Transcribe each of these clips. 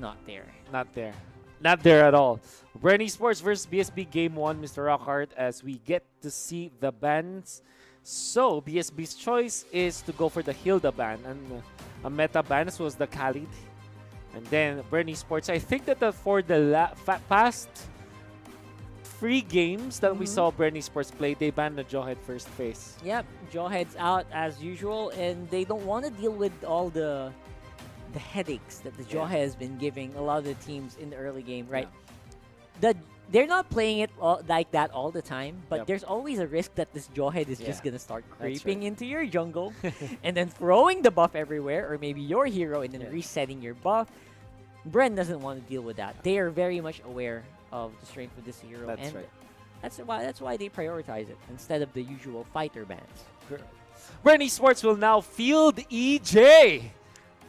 not there. Not there. Not there at all. Bren Esports versus BSB Game 1, Mr. Rockhart, as we get to see the bans. So, BSB's choice is to go for the Hilda ban. And a meta ban was the Khalid. And then Bren Esports, I think that for the past 3 games that we saw Bren Esports play, they banned the Jawhead first phase. Yep, Jawhead's out as usual, and they don't want to deal with all the headaches that the Jawhead has been giving a lot of the teams in the early game, right? They're not playing it like that all the time, but there's always a risk that this Jawhead is just going to start creeping into your jungle and then throwing the buff everywhere, or maybe your hero and then resetting your buff. Bren doesn't want to deal with that. They are very much aware of the strength of this hero, and that's why they prioritize it instead of the usual fighter bans. Bren Esports will now field EJ.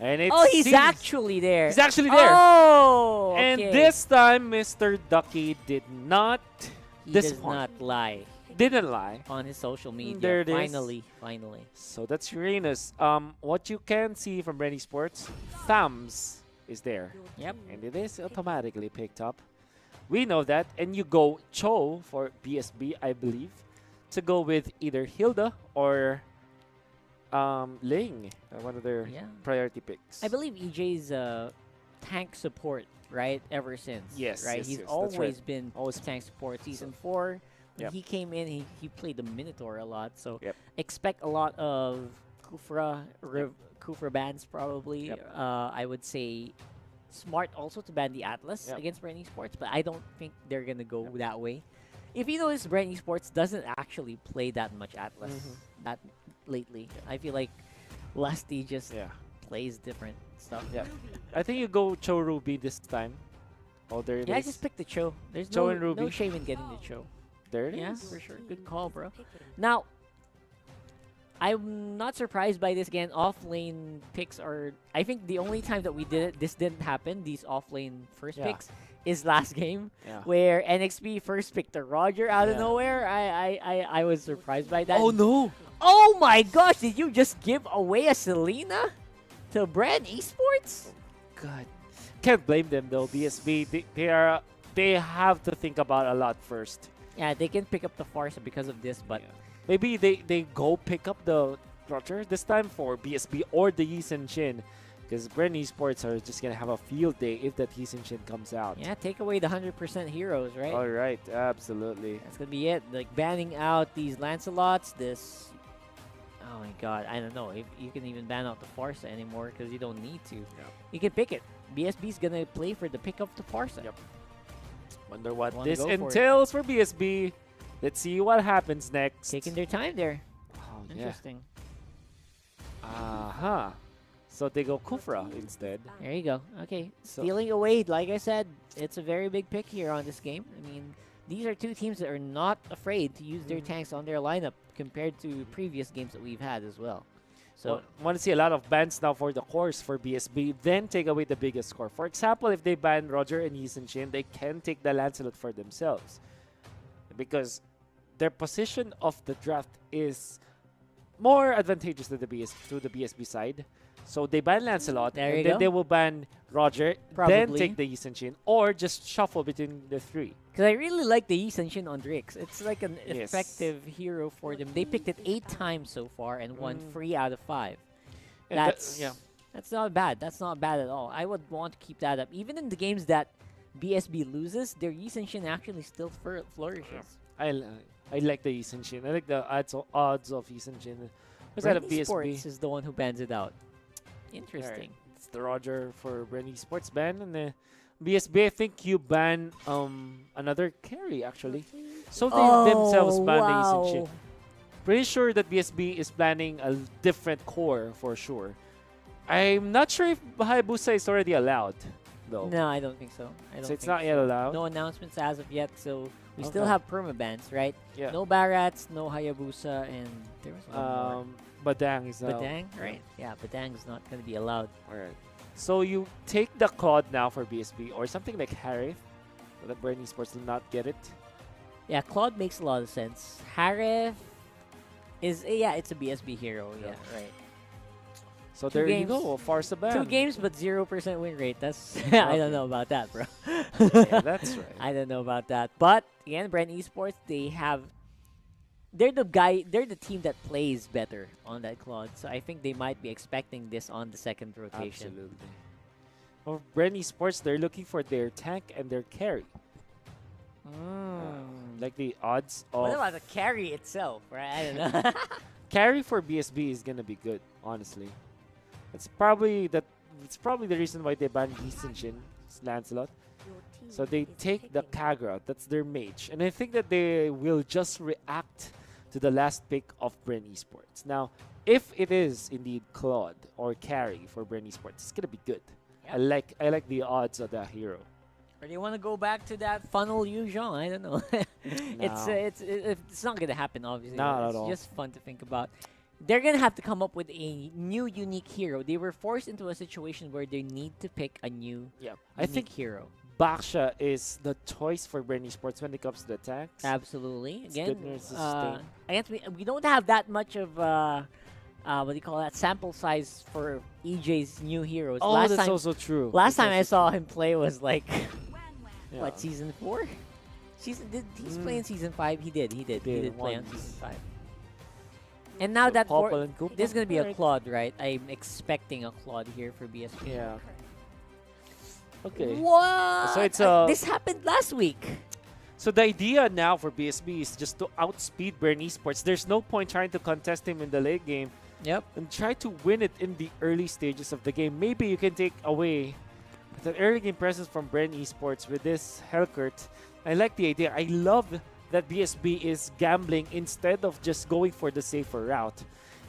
And he's actually there. He's actually there. Oh, okay. And this time, Mr. Ducky did not does not lie. Didn't lie. On his social media. There it finally. is. So that's Uranus. What you can see from Bren Esports, Thumbs is there. Yep. And it is automatically picked up. We know that. And you go Cho for BSB, I believe, to go with either Hilda or Ling, one of their priority picks. I believe EJ's tank support, right? Ever since. Yes. Right? He's always been tank support. Season 4, when he came in, he played the Minotaur a lot. So expect a lot of Kufra bans probably. I would say smart also to ban the Atlas against Bren Esports, but I don't think they're going to go that way. If you notice, Bren Esports doesn't actually play that much Atlas that lately. I feel like Lusty just plays different stuff. I think you go Cho Ruby this time. Oh, there it is. I just picked the Cho. There's Cho and Ruby. No shame in getting the Cho. There it is. Yeah, for sure. Good call, bro. Now, I'm not surprised by this again. Off-lane picks are... I think the only time that we did it, this didn't happen, these off-lane first picks, is last game, where NXP first picked a Roger out of nowhere. I was surprised by that. Oh, no! Oh my gosh, did you just give away a Selena to Bren Esports? God. Can't blame them, though. BSB, they have to think about a lot first. Yeah, they can pick up the Farsa because of this, but... Maybe they go pick up the Roger this time for BSB or the Yi Shin. Because Bren Esports are just going to have a field day if that Yi Shin comes out. Yeah, take away the 100% heroes, right? All right, absolutely. That's going to be it. Like, banning out these Lancelots, this... Oh my god, I don't know if you can even ban out the Farsa anymore because you don't need to. You can pick it. BSB's going to play for the pick of the Farsa. Wonder what this entails for BSB. Let's see what happens next. Taking their time there. Oh, interesting. So they go Kufra instead. There you go. Okay. Stealing away, like I said, it's a very big pick here on this game. I mean, these are two teams that are not afraid to use their tanks on their lineup compared to previous games that we've had as well. So want to see a lot of bans now for the cores for BSB, then take away the biggest score. For example, if they ban Roger and Yi Shin, they can take the Lancelot for themselves. Because their position of the draft is more advantageous to the BSB side. So they ban Lancelot, and then they will ban Roger, then take the Yi Shin, or just shuffle between the 3. Because I really like the Yi Shin on Drix. It's like an effective hero for them. They picked it 8 times so far and won 3 out of 5. That's not bad. That's not bad at all. I would want to keep that up. Even in the games that BSB loses, their Yi Shin actually still flourishes. I like the Yi Shin. I like the odds of Yi Shin. Bren Esports is the one who bans it out. Interesting. Right. It's the Roger for Bren Esports ban, and the BSB, I think you ban another carry actually. So they themselves ban the Yi Shin. Pretty sure that BSB is planning a different core for sure. I'm not sure if Hayabusa is already allowed though. No, I don't think so. So it's not yet allowed? No announcements as of yet, so we still have permabans, right? Yeah. No Barats, no Hayabusa, and there was one more. Badang is out. Badang, right? Yeah, Badang is not going to be allowed. Alright. So you take the Claude now for BSB, or something like Harith, so that Bren Esports will not get it. Yeah, Claude makes a lot of sense. Harith is, it's a BSB hero. Yeah, right. So Two there you games. go, force a ban. 2 games, but 0% win rate. That's I don't know about that, bro. Yeah, that's right. I don't know about that. But again, Bren Esports, they're the team that plays better on that Claude. So I think they might be expecting this on the second rotation. Absolutely. For Bren Esports, they're looking for their tank and their carry. Like the odds What of about the carry itself, right? I don't know. carry for BSB is gonna be good, honestly. It's probably the reason why they banned Lee Sin Shin, Lancelot. So they take the Kagura, that's their mage. And I think that they will just react to the last pick of Bren Esports. Now, if it is indeed Claude or carry for Bren Esports, it's gonna be good. Yep. I like the odds of that hero. Or do you want to go back to that funnel Jean? I don't know. It's not gonna happen, obviously. Not it's at all. just fun to think about. They're gonna have to come up with a new unique hero. They were forced into a situation where they need to pick a new I think hero. Baksha is the choice for Bren Esports when it comes to the tanks. Absolutely. It's Again, good nurse to sustain. I guess we don't have that much of what do you call that, sample size for EJ's new heroes. Oh, that's also true. Last That's time I also saw true. him play was like Yeah. what, season 4? He's playing season 5. He did play on once. season 5. And now So that Popple and Koopa? this is gonna be a Alright. Claude, right? I'm expecting a Claude here for BSB. Yeah. Okay. What? So it's this happened last week. So the idea now for BSB is just to outspeed Bren Esports. There's no point trying to contest him in the late game Yep. and try to win it in the early stages of the game. Maybe you can take away the early game presence from Bren Esports with this Hellkurt. I like the idea. I love that BSB is gambling instead of just going for the safer route.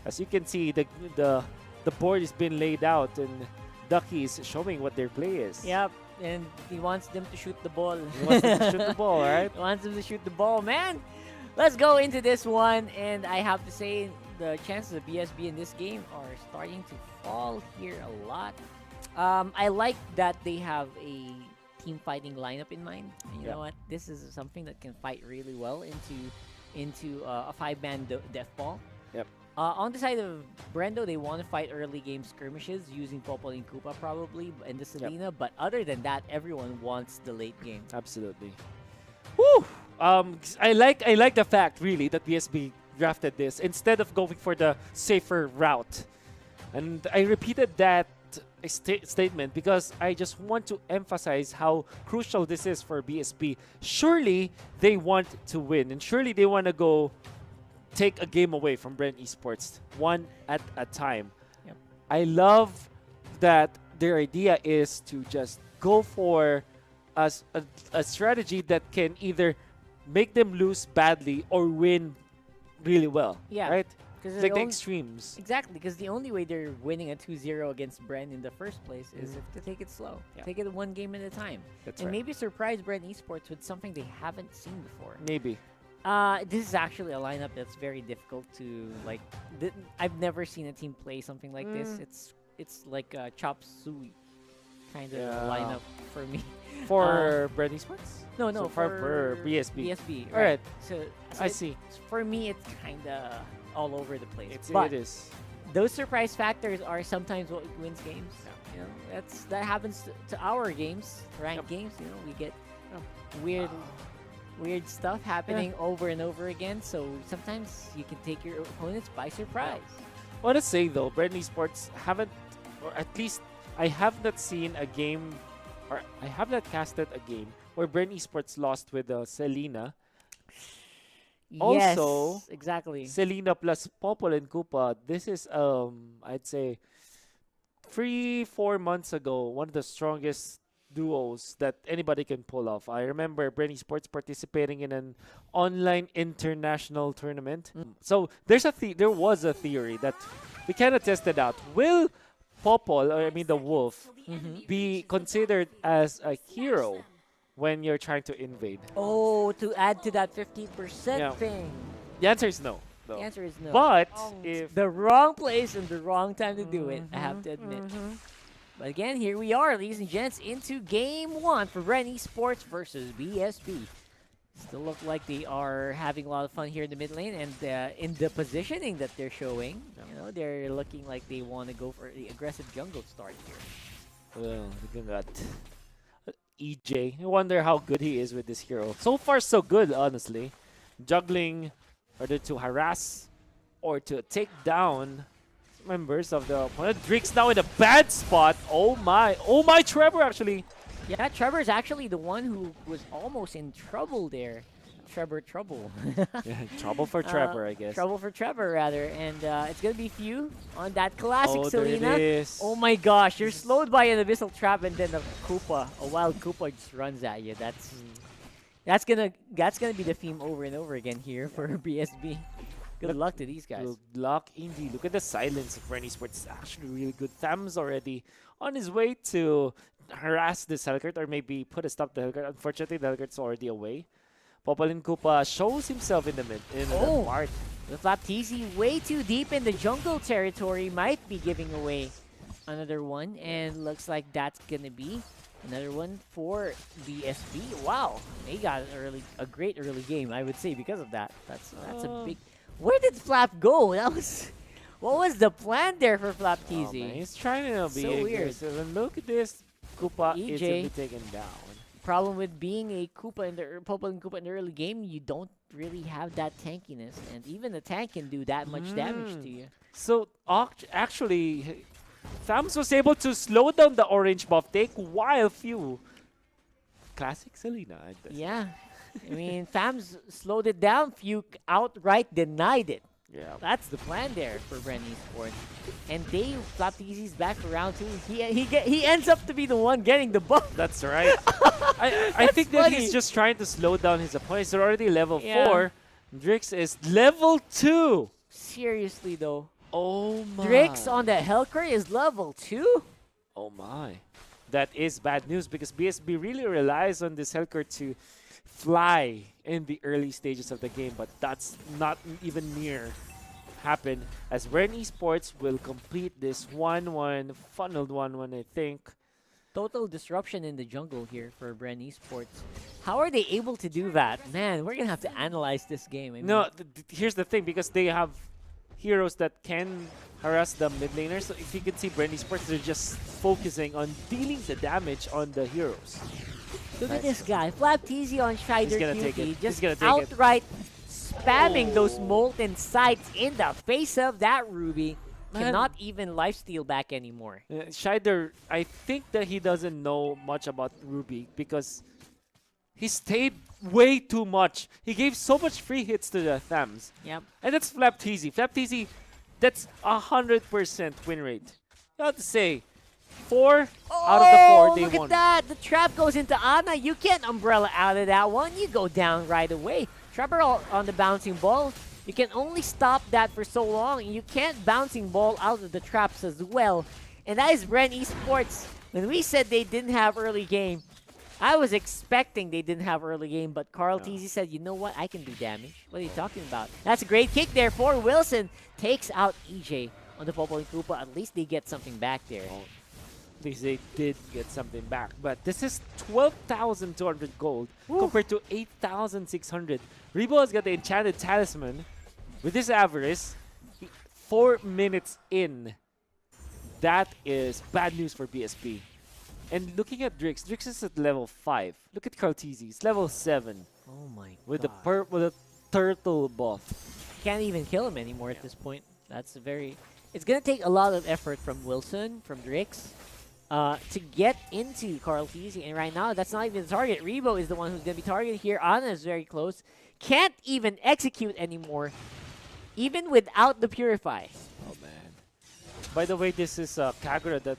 As you can see, the board has been laid out and Ducky is showing what their play is. Yep. And he wants them to shoot the ball. He wants them to shoot the ball, right? He wants them to shoot the ball, man. Let's go into this one, and I have to say the chances of BSB in this game are starting to fall here a lot. I like that they have a team fighting lineup in mind. And you know what? This is something that can fight really well into a 5-man death ball. Yep. On the side of Brendo, they want to fight early game skirmishes using Popol and Koopa probably and the Selena, but other than that, everyone wants the late game. Absolutely. Woo! I like the fact really that BSB drafted this instead of going for the safer route, and I repeated that statement because I just want to emphasize how crucial this is for BSB. Surely they want to win, and surely they want to go take a game away from Bren Esports one at a time. Yep. I love that their idea is to just go for a strategy that can either make them lose badly or win really well. Yeah. Right? Because Like the extremes. Exactly, because the only way they're winning a 2-0 against Bren in the first place is if to take it slow. Yeah. Take it one game at a time. That's and right. maybe surprise Bren Esports with something they haven't seen before. Maybe. This is actually a lineup that's very difficult to, like, I've never seen a team play something like this. It's like a chop suey kind of lineup for me. For Bren Esports? No, So for BSB. BSB. All right. So I see. For me, it's kind of all over the place. It is. Those surprise factors are sometimes what wins games. You know, that happens to our games, ranked games. You know, we get weird stuff happening over and over again. So sometimes you can take your opponents by surprise. I want to say though, Bren Esports haven't, or at least I have not seen a game, or I have not casted a game where Bren Esports lost with Selena. Also, Yes, exactly. Selena plus Popol and Koopa. This is I'd say 3-4 months ago, one of the strongest duos that anybody can pull off. I remember Bren Esports participating in an online international tournament. So there was a theory that we kind of tested out. Will Popol, or I mean the Wolf, be considered as a hero when you're trying to invade? Oh, to add to that 15% Yeah. thing. The answer is no. The answer is no. But if The wrong place and the wrong time to do it, I have to admit. But again, here we are, ladies and gents, into Game 1 for Bren Esports versus BSB. Still look like they are having a lot of fun here in the mid lane, and in the positioning that they're showing, you know, they're looking like they want to go for the aggressive jungle start here. Well, look at that. EJ. I wonder how good he is with this hero. So far, so good, honestly. Juggling, whether to harass or to take down members of the opponent. Drix now in a bad spot. Oh my. Oh my, Trevor actually. Yeah, Trevor's actually the one who was almost in trouble there. Trouble. Yeah, trouble for Trevor, I guess. Trouble for Trevor, rather. And it's going to be few on that classic Oh, Selena. there it is. Oh my gosh, you're slowed by an Abyssal Trap, and then a wild Koopa just runs at you. That's gonna be the theme over and over again here for BSB. Good luck to these guys. Good luck indeed. Look at the silence of Bren Esports. It's actually really good. Tham's already on his way to harass this Hellcurt or maybe put a stop to Hellcurt. Unfortunately, the Hellcurt's already away. Popolin Koopa shows himself in the mid. The part. The Flapteezy way too deep in the jungle territory, might be giving away another one, and looks like that's gonna be another one for BSB. Wow, they got a great early game, I would say, because of that. That's a big. Where did Flap go? What was the plan there for Flapteezy? Oh, he's trying to be so weird. aggressive. And look at this. Koopa EJ. is to be taken down. Problem with being a Koopa in the Popolin Koopa in the early game, you don't really have that tankiness, and even the tank can do that much damage to you. So actually, Thams was able to slow down the orange buff take while few. Classic Selena. Yeah, I mean, Thams slowed it down. Few outright denied it. Yeah, that's the plan there for Bren Esports. And they Flapteezy's back for round 2. He ends up to be the one getting the buff. That's right. I think that he's just trying to slow down his opponents. They're already level 4. Drix is level 2. Seriously though. Oh my. Drix on the Hellcurt is level 2? Oh my. That is bad news because BSB really relies on this Hellcurt to fly in the early stages of the game, but that's not even near happen as Bren Esports will complete this 1-1, funneled 1-1, I think. Total disruption in the jungle here for Bren Esports. How are they able to do that? Man, we're going to have to analyze this game. I mean, no, here's the thing, because they have heroes that can harass the mid laners. So if you can see Bren Esports, they're just focusing on dealing the damage on the heroes. Look at this guy, Flapteezy on Strider QP, just take outright spamming those molten sights in the face of that Ruby. Cannot even lifesteal back anymore. Scheider, I think that he doesn't know much about Ruby because he stayed way too much. He gave so much free hits to the Thams. Yep. And that's Flapteezy. Flapteezy, that's 100% win rate. You have to say, 4 out of the 4 they look won. At that. The trap goes into Ana. You can't umbrella out of that one. You go down right away. Trapper on the bouncing ball. You can only stop that for so long. You can't bouncing ball out of the traps as well. And that is Bren Esports. When we said they didn't have early game, I was expecting they didn't have early game, but Carl TZ said, you know what? I can do damage. What are you talking about? That's a great kick there for Wilson. Takes out EJ on the Popolin Koopa. At least they get something back there. At least they did get something back. But this is 12,200 gold compared to 8,600. Rebo has got the Enchanted Talisman. With this avarice, 4 minutes in. That is bad news for BSB. And looking at Drix, Drix is at level 5. Look at Kartizi, he's level 7. Oh my with god. With a turtle buff. Can't even kill him anymore at this point. That's it's gonna take a lot of effort from Wilson, from Drix, to get into Carl TZ. And right now, that's not even the target. Rebo is the one who's gonna be targeted here. Ana is very close. Can't even execute anymore, even without the Purify. Oh man. By the way, this is Kagura that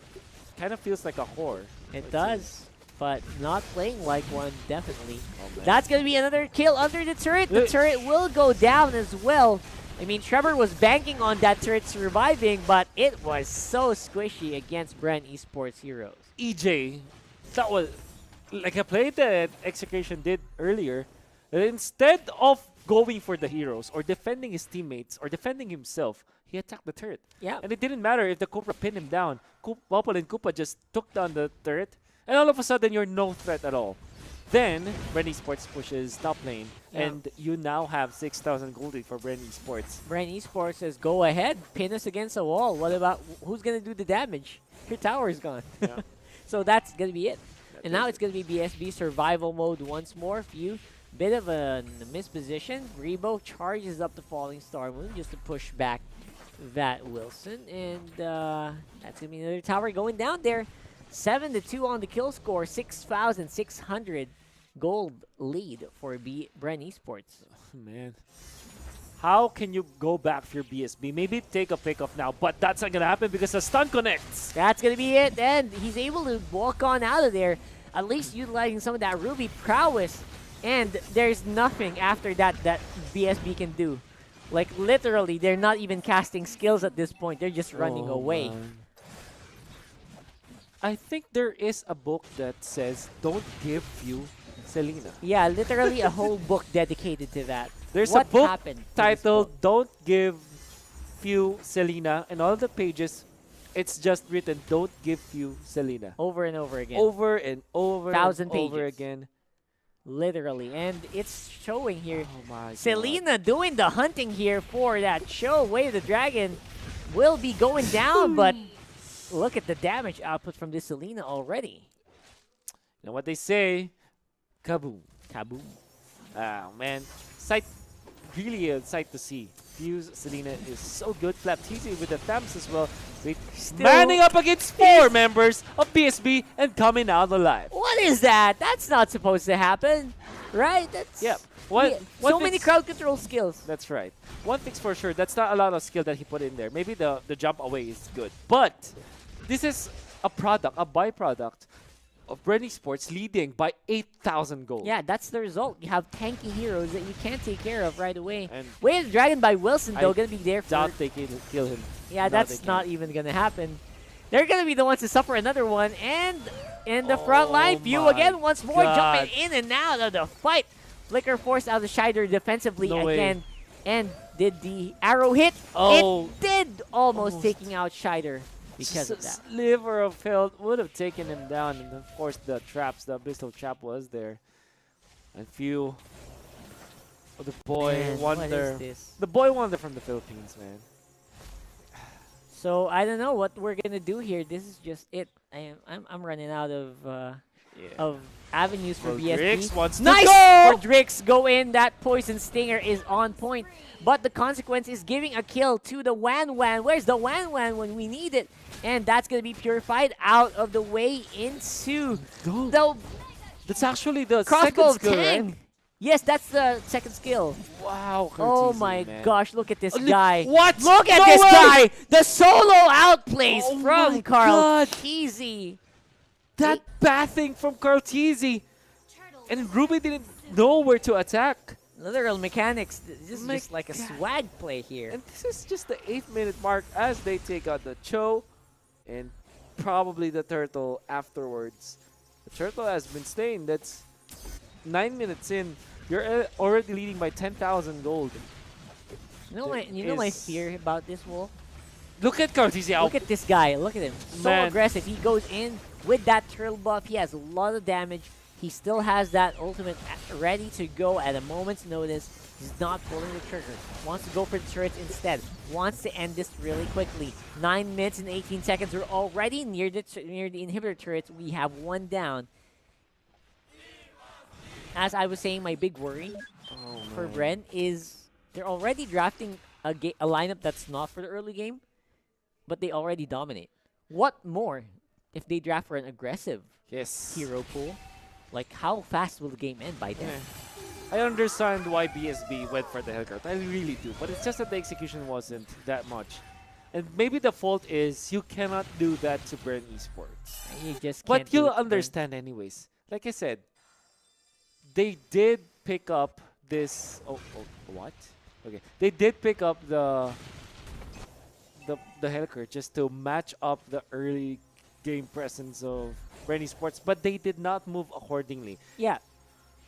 kind of feels like a whore. It does, but not playing like one, definitely. Oh, that's going to be another kill under the turret. The turret will go down as well. I mean, Trevor was banking on that turret surviving, but it was so squishy against Bren Esports heroes. EJ, that was like a play that Execution did earlier. Instead of going for the heroes or defending his teammates or defending himself, he attacked the turret. Yeah. And it didn't matter if the Koopa pinned him down. Popolin Koopa just took down the turret, and all of a sudden you're no threat at all. Then Bren Esports pushes top lane, Yeah. and you now have 6,000 gold lead for Bren Esports. Bren Esports says, go ahead, pin us against a wall. What about, who's going to do the damage? Your tower is gone. Yeah. So that's going to be it. That And now is it's going to be BSB survival mode once more. Few bit of a misposition. Rebo charges up the Falling Star Moon just to push back that Wilson. And that's going to be another tower going down there. 7-2 on the kill score. 6,600 gold lead for Bren Esports. Man. How can you go back for your BSB? Maybe take a pick off now, but that's not going to happen because the stun connects. That's going to be it. And he's able to walk on out of there, at least utilizing some of that Ruby prowess. And there's nothing after that BSB can do. Like, literally, they're not even casting skills at this point. They're just running away. Man. I think there is a book that says, don't give you Selena. Yeah, literally a whole book dedicated to that. There's What a book happened to this titled book? Don't Give Few Selena, and all the pages, it's just written, don't give few Selena. Over and over again. Over and over 1,000 and over pages. again. Literally. And it's showing here. Oh my Selena doing the hunting here for that show. Wave the Dragon will be going down, but look at the damage output from this Selena already. You know what they say? Kaboom. Kaboom. Ah, man. Really a sight to see. Fuse Selena is so good. Flaptisi with the Thames as well. Manning up against 4 members of BSB and coming out alive. What is that? That's not supposed to happen. Right? That's Yep. so many crowd control skills. That's right. One thing's for sure, that's not a lot of skill that he put in there. Maybe the jump away is good. But this is a product, a byproduct of Bren Esports leading by 8,000 gold. Yeah, that's the result. You have tanky heroes that you can't take care of right away. And Wave the Dragon by Wilson, though, going to be there for... doubt they can kill him. Yeah, No, that's they not can't. even going to happen. They're going to be the ones to suffer another one. And in the front line, Few my again once more God. jumping in and out of the fight. Flicker forced out the Shider defensively No way. again. And did the arrow hit? Oh. It did, almost taking out Shider because of that. Sliver of health would have taken him down, and of course the traps, the Abyssal Trap was there. And Few, the boy Man, what wonder, is this? the boy wonder from the Philippines, man. So I don't know what we're gonna do here. This is just it. I'm running out of avenues for Well, BSB. Drix wants to Nice go! for Drix. Go in. That poison stinger is on point, but the consequence is giving a kill to the Wan Wan. Where's the Wan Wan when we need it? And that's gonna be purified out of the way into the That's actually the crossbow second of skill, Tang. right? Yes, that's the second skill. Wow, Oh Curtisi, my man. gosh, look at this Look- guy. What? Look at No this way! guy. The solo outplays Oh from my Carl God. Easy. That bathing from Curtisi. And Ruby didn't know where to attack. Literal mechanics. This is My just like a God. swag play here. And this is just the 8-minute mark as they take out the Cho and probably the Turtle afterwards. The Turtle has been staying. That's 9 minutes in. You're already leading by 10,000 gold. You know my fear about this, Wolf? Look at Curtisi out. Look at this guy. Look at him. So Man. aggressive. He goes in with that turtle buff. He has a lot of damage. He still has that ultimate ready to go at a moment's notice. He's not pulling the trigger. Wants to go for the turrets instead. Wants to end this really quickly. 9 minutes and 18 seconds. We're already near the inhibitor turrets. We have one down. As I was saying, my big worry for Bren is they're already drafting a lineup that's not for the early game, but they already dominate. What more if they draft for an aggressive Yes. hero pool? Like, how fast will the game end by then? Yeah. I understand why BSB went for the Hellcurt. I really do. But it's just that the execution wasn't that much. And maybe the fault is you cannot do that to Bren Esports. You just can't But do you'll it to Bren. understand anyways. Like I said, they did pick up this... Oh, what? Okay. They did pick up the Hellcurt just to match up the early game presence of Bren Esports, but they did not move accordingly. Yeah.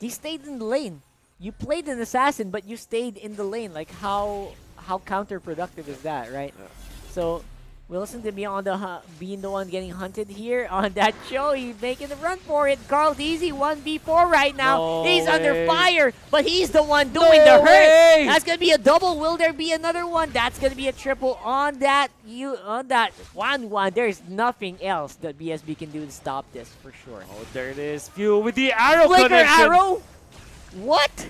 He stayed in the lane. You played an assassin, but you stayed in the lane. Like, how counterproductive is that, right? Yeah. So, Wilson to be on the being the one getting hunted here on that show. He's making the run for it. Carl Deasy 1v4 right now. No he's way. under fire, but he's the one doing the hurt. Way. That's gonna be a double. Will there be another one? That's gonna be a triple on that. On that 1-1. There's nothing else that BSB can do to stop this for sure. Oh, there it is. Fuel with the arrow Flicker connection. arrow. What?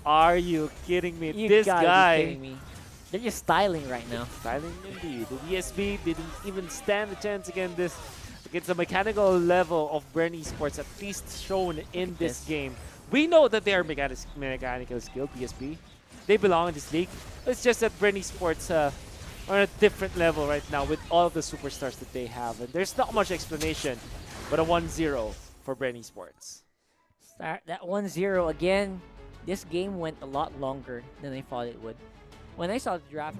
Are you kidding me? You This gotta guy. be kidding me. They're just styling right now. Styling indeed. The BSB didn't even stand a chance against the mechanical level of Bren Esports, at least shown in this game. We know that they are mechanical skilled, BSB. They belong in this league. It's just that Bren Esports are on a different level right now with all of the superstars that they have. And there's not much explanation, but a 1-0 for Bren Esports. That 1-0 again. This game went a lot longer than I thought it would. When I saw the draft.